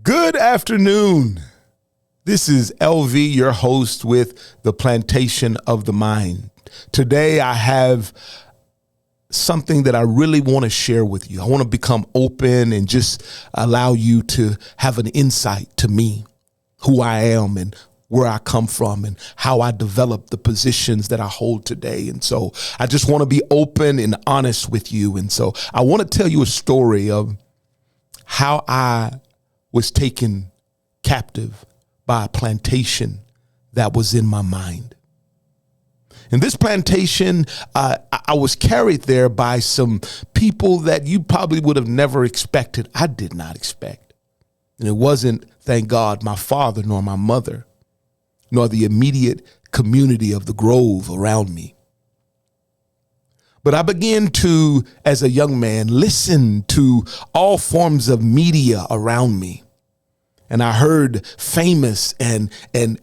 Good afternoon. This is LV, your host with the Plantation of the Mind. Today, I have something that I really want to share with you. I want to become open and just allow you to have an insight to me, who I am and where I come from and how I develop the positions that I hold today. And so I just want to be open and honest with you. And so I want to tell you a story of how I was taken captive by a plantation that was in my mind. In this plantation, I was carried there by some people that you probably would have never expected. I did not expect. And it wasn't, thank God, my father nor my mother, nor the immediate community of the Grove around me. But I began to, as a young man, listen to all forms of media around me. And I heard famous and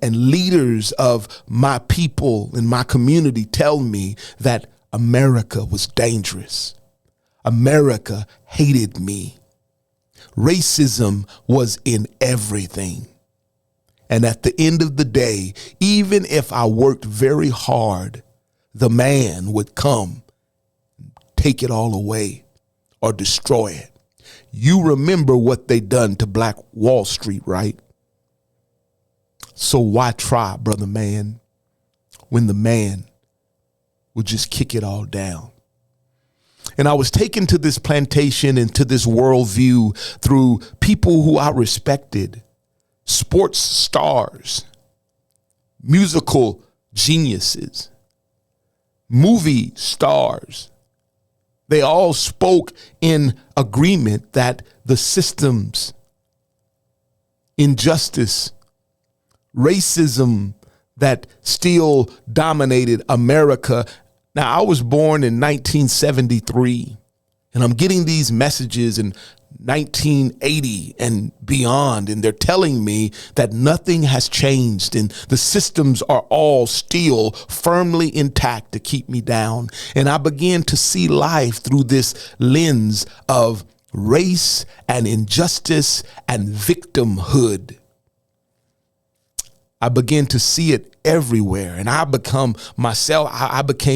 leaders of my people in my community tell me that America was dangerous. America hated me. Racism was in everything. And at the end of the day, even if I worked very hard, the man would come, take it all away or destroy it. You remember what they done to Black Wall Street, right? So why try, brother man, when the man would just kick it all down? And I was taken to this plantation and to this worldview through people who I respected, sports stars, musical geniuses, movie stars. They all spoke in agreement that the systems, injustice, racism that still dominated America. Now, I was born in 1973, and I'm getting these messages in 1980 and beyond, and they're telling me that nothing has changed and the systems are all still firmly intact to keep me down. And I began to see life through this lens of race and injustice and victimhood. I began to see it everywhere, and I became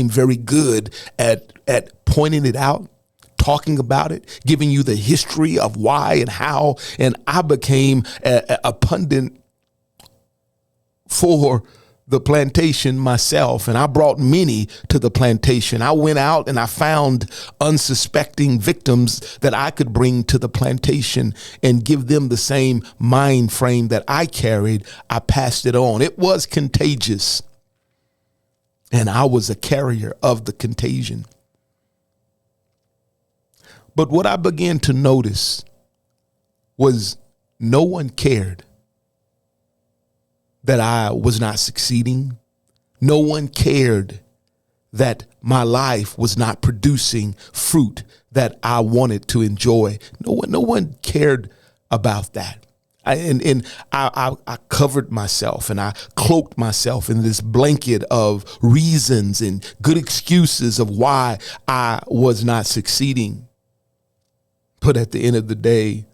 very good at pointing it out, talking about it, giving you the history of why and how. And I became a pundit for the plantation myself. And I brought many to the plantation. I went out and I found unsuspecting victims that I could bring to the plantation and give them the same mind frame that I carried. I passed it on. It was contagious. And I was a carrier of the contagion. But what I began to notice was no one cared that I was not succeeding. No one cared that my life was not producing fruit that I wanted to enjoy. No one cared about that. I covered myself and I cloaked myself in this blanket of reasons and good excuses of why I was not succeeding. But at the end of the day,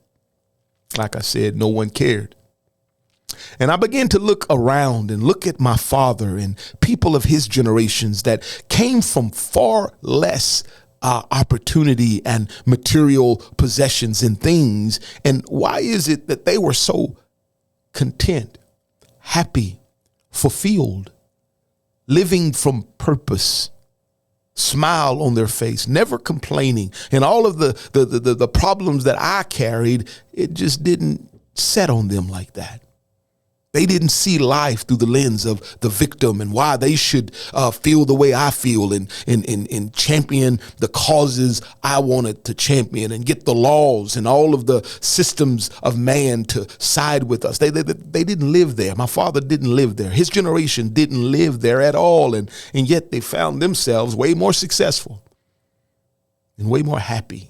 like I said, no one cared. And I began to look around and look at my father and people of his generations that came from far less opportunity and material possessions and things. And why is it that they were so content, happy, fulfilled, living from purpose? Smile on their face, never complaining, and all of the problems that I carried, it just didn't set on them like that. They didn't see life through the lens of the victim and why they should feel the way I feel and champion the causes I wanted to champion and get the laws and all of the systems of man to side with us. They didn't live there. My father didn't live there. His generation didn't live there at all. And yet they found themselves way more successful and way more happy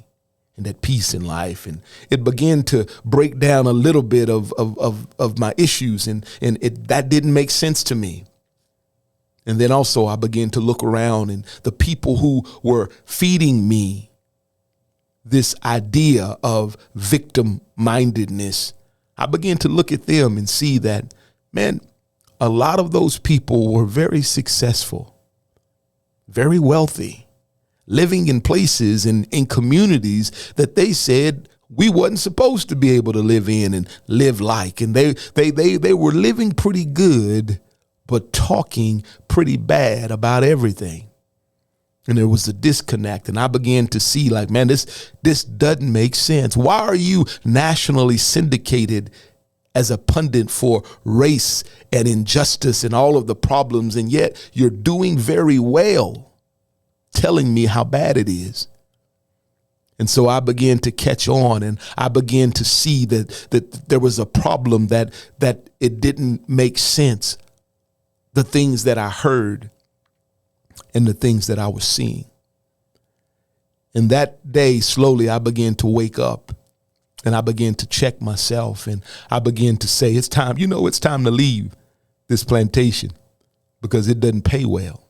and at peace in life. And it began to break down a little bit of my issues, and that didn't make sense to me. And then also I began to look around, and the people who were feeding me this idea of victim mindedness, I began to look at them and see that, man, a lot of those people were very successful, very wealthy, living in places and in communities that they said we wasn't supposed to be able to live in and live like. And they were living pretty good, but talking pretty bad about everything. And there was a disconnect. And I began to see like, man, this doesn't make sense. Why are you nationally syndicated as a pundit for race and injustice and all of the problems, and yet you're doing very well telling me how bad it is? And so I began to catch on, and I began to see that there was a problem, that it didn't make sense, the things that I heard and the things that I was seeing. And that day, slowly, I began to wake up, and I began to check myself, and I began to say, it's time to leave this plantation because it doesn't pay well.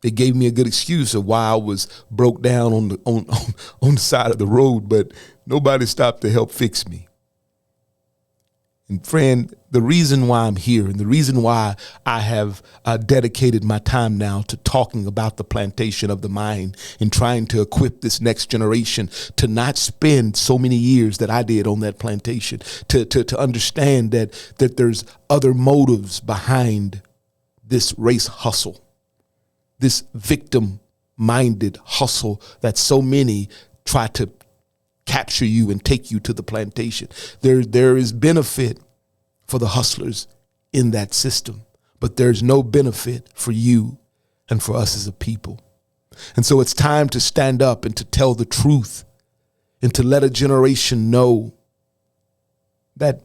It gave me a good excuse of why I was broke down on the side of the road, but nobody stopped to help fix me. And friend, the reason why I'm here and the reason why I have dedicated my time now to talking about the plantation of the mind and trying to equip this next generation to not spend so many years that I did on that plantation, to understand that there's other motives behind this race hustle, this victim-minded hustle that so many try to capture you and take you to the plantation. There is benefit for the hustlers in that system, but there's no benefit for you and for us as a people. And so it's time to stand up and to tell the truth and to let a generation know that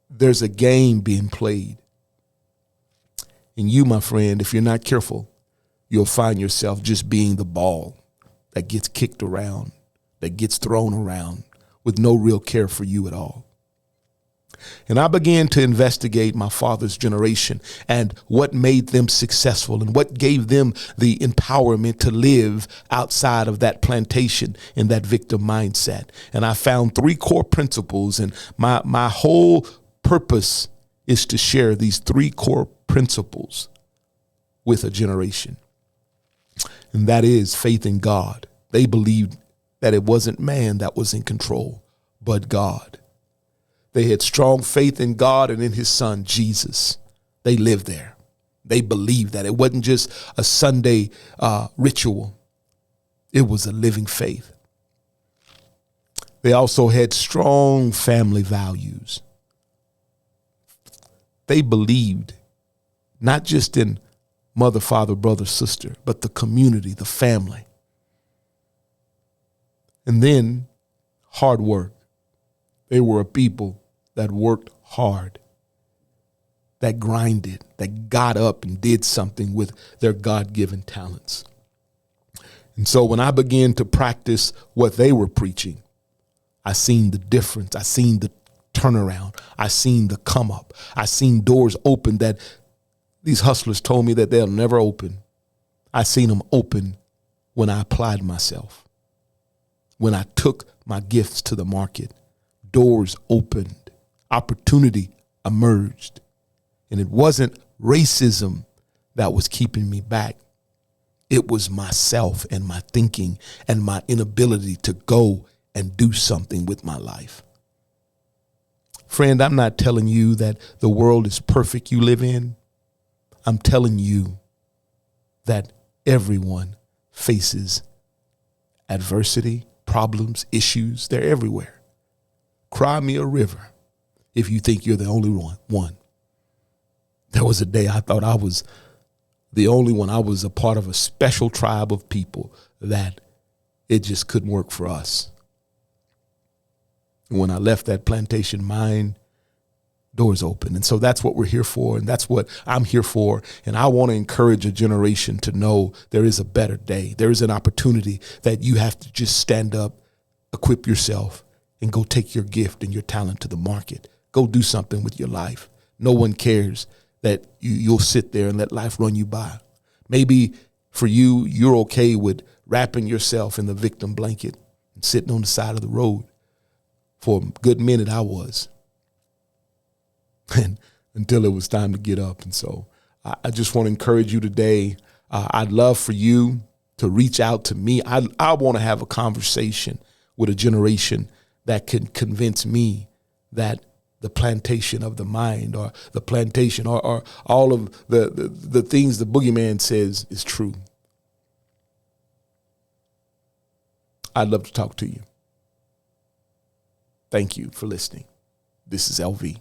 there's a game being played. And you, my friend, if you're not careful, you'll find yourself just being the ball that gets kicked around, that gets thrown around with no real care for you at all. And I began to investigate my father's generation and what made them successful and what gave them the empowerment to live outside of that plantation and that victim mindset. And I found 3 core principles, and my whole purpose is to share these 3 core principles with a generation. And that is faith in God. They believed that it wasn't man that was in control, but God. They had strong faith in God and in his son, Jesus. They lived there. They believed that it wasn't just a Sunday ritual. It was a living faith. They also had strong family values. They believed not just in mother, father, brother, sister, but the community, the family. And then hard work. They were a people that worked hard, that grinded, that got up and did something with their God-given talents. And so when I began to practice what they were preaching, I seen the difference. I seen the turnaround. I seen the come up. I seen doors open that these hustlers told me that they'll never open. I seen them open when I applied myself. When I took my gifts to the market, doors opened, opportunity emerged. And it wasn't racism that was keeping me back. It was myself and my thinking and my inability to go and do something with my life. Friend, I'm not telling you that the world is perfect you live in. I'm telling you that everyone faces adversity, problems, issues. They're everywhere. Cry me a river if you think you're the only one. There was a day I thought I was the only one. I was a part of a special tribe of people that it just couldn't work for us. When I left that plantation mine, doors open. And so that's what we're here for. And that's what I'm here for. And I want to encourage a generation to know there is a better day. There is an opportunity that you have to just stand up, equip yourself, and go take your gift and your talent to the market. Go do something with your life. No one cares that you'll sit there and let life run you by. Maybe for you, you're okay with wrapping yourself in the victim blanket and sitting on the side of the road. For a good minute, I was. And until it was time to get up. And so I just want to encourage you today. I'd love for you to reach out to me. I want to have a conversation with a generation that can convince me that the plantation of the mind, or the plantation, or all of the things the boogeyman says is true. I'd love to talk to you. Thank you for listening. This is LV.